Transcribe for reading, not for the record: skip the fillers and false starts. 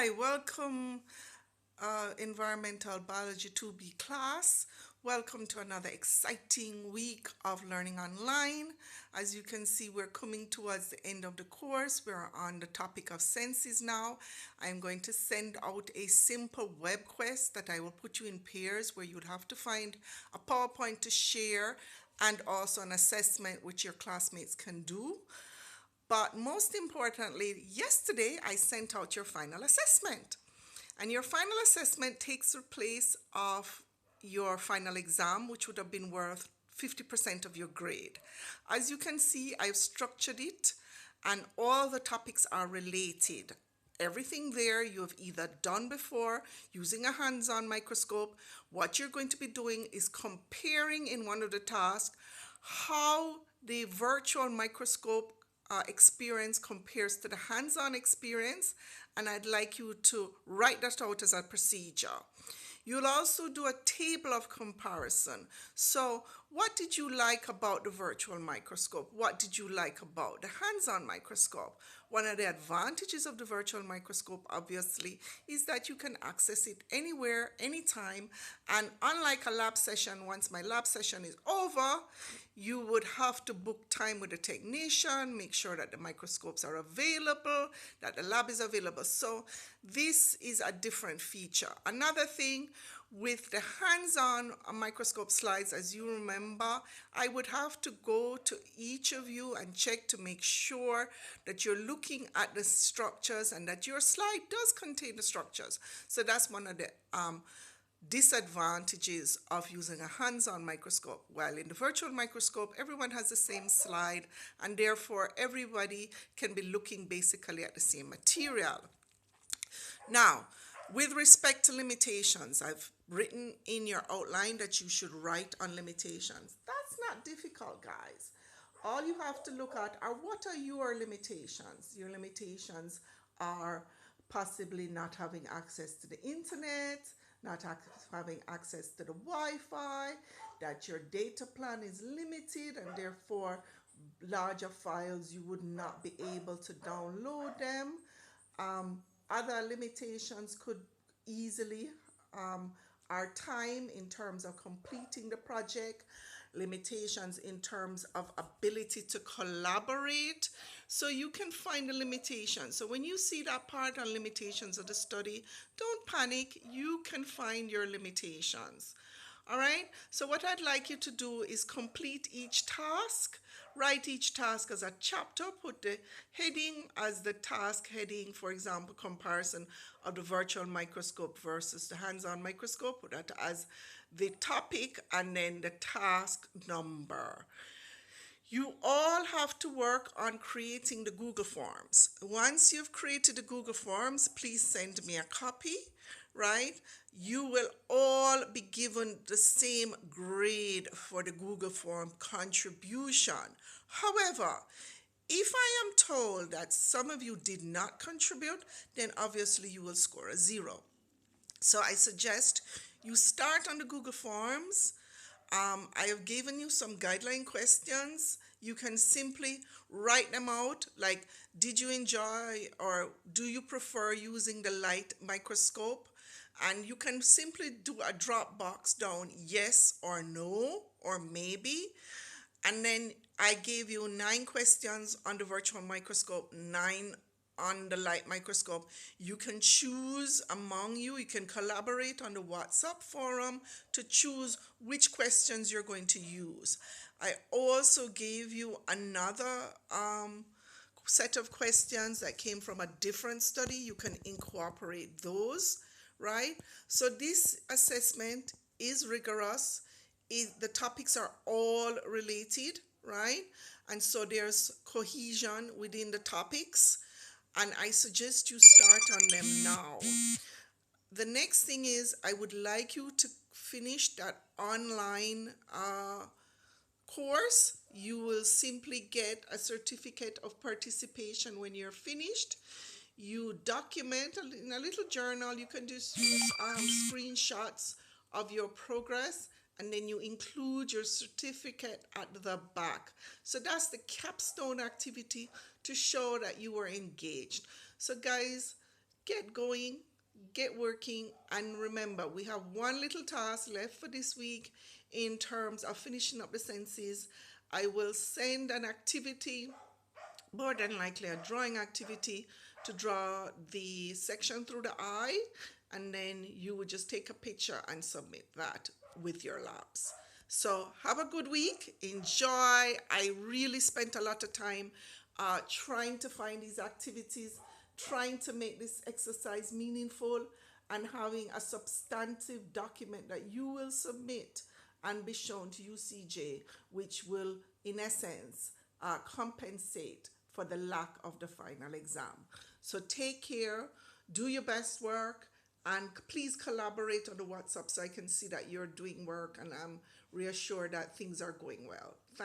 Hi, welcome Environmental Biology 2B class. Welcome to another exciting week of learning online. As you can see, we're coming towards the end of the course. We're on the topic of senses now. I'm going to send out a simple web quest that I will put you in pairs where you'd have to find a PowerPoint to share and also an assessment which your classmates can do. But most importantly, yesterday I sent out your final assessment. And your final assessment takes the place of your final exam, which would have been worth 50% of your grade. As you can see, I've structured it and all the topics are related. Everything there you have either done before using a hands-on microscope. What you're going to be doing is comparing in one of the tasks how the virtual microscope experience compares to the hands-on experience, and I'd like you to write that out as a procedure. You'll also do a table of comparison. So what did you like about the virtual microscope? What did you like about the hands-on microscope? One of the advantages of the virtual microscope, obviously, is that you can access it anywhere, anytime. And unlike a lab session, once my lab session is over, you would have to book time with a technician, make sure that the microscopes are available, that the lab is available. So this is a different feature. Another thing, with the hands-on microscope slides, as you remember, I would have to go to each of you and check to make sure that you're looking at the structures and that your slide does contain the structures. So that's one of the disadvantages of using a hands-on microscope. While in the virtual microscope, everyone has the same slide and therefore everybody can be looking basically at the same material. Now, with respect to limitations, I've written in your outline that you should write on limitations. That's not difficult, guys. All you have to look at are what are your limitations. Your limitations are possibly not having access to the internet, not having access to the Wi-Fi, that your data plan is limited and therefore larger files you would not be able to download them. Other limitations could easily our time in terms of completing the project, limitations in terms of ability to collaborate. So you can find the limitations. So when you see that part on limitations of the study, don't panic. You can find your limitations. All right, so what I'd like you to do is complete each task, write each task as a chapter, put the heading as the task heading, for example, comparison of the virtual microscope versus the hands-on microscope, put that as the topic and then the task number. You all have to work on creating the Google Forms. Once you've created the Google Forms, please send me a copy, right? You will all be given the same grade for the Google Form contribution. However, if I am told that some of you did not contribute, then obviously you will score a 0. So I suggest you start on the Google Forms. I have given you some guideline questions. You can simply write them out like, did you enjoy or do you prefer using the light microscope? And you can simply do a drop box down, yes or no, or maybe. And then I gave you 9 questions on the virtual microscope, 9 on the light microscope. You can choose among you. You can collaborate on the WhatsApp forum to choose which questions you're going to use. I also gave you another set of questions that came from a different study. You can incorporate those, right? So this assessment is rigorous. The topics are all related, right? And so there's cohesion within the topics. And I suggest you start on them now. The next thing is I would like you to finish that online course. You will simply get a certificate of participation when you're finished. You document in a little journal. You can just use screenshots of your progress, and then you include your certificate at the back. So that's the capstone activity to show that you were engaged. So guys, get going, get working, and remember, we have one little task left for this week in terms of finishing up the senses. I will send an activity, more than likely a drawing activity, to draw the section through the eye, and then you would just take a picture and submit that with your labs. So have a good week. Enjoy. I really spent a lot of time trying to find these activities, trying to make this exercise meaningful, and having a substantive document that you will submit and be shown to UCJ, which will, in essence, compensate for the lack of the final exam. So take care, do your best work, and please collaborate on the WhatsApp so I can see that you're doing work and I'm reassured that things are going well.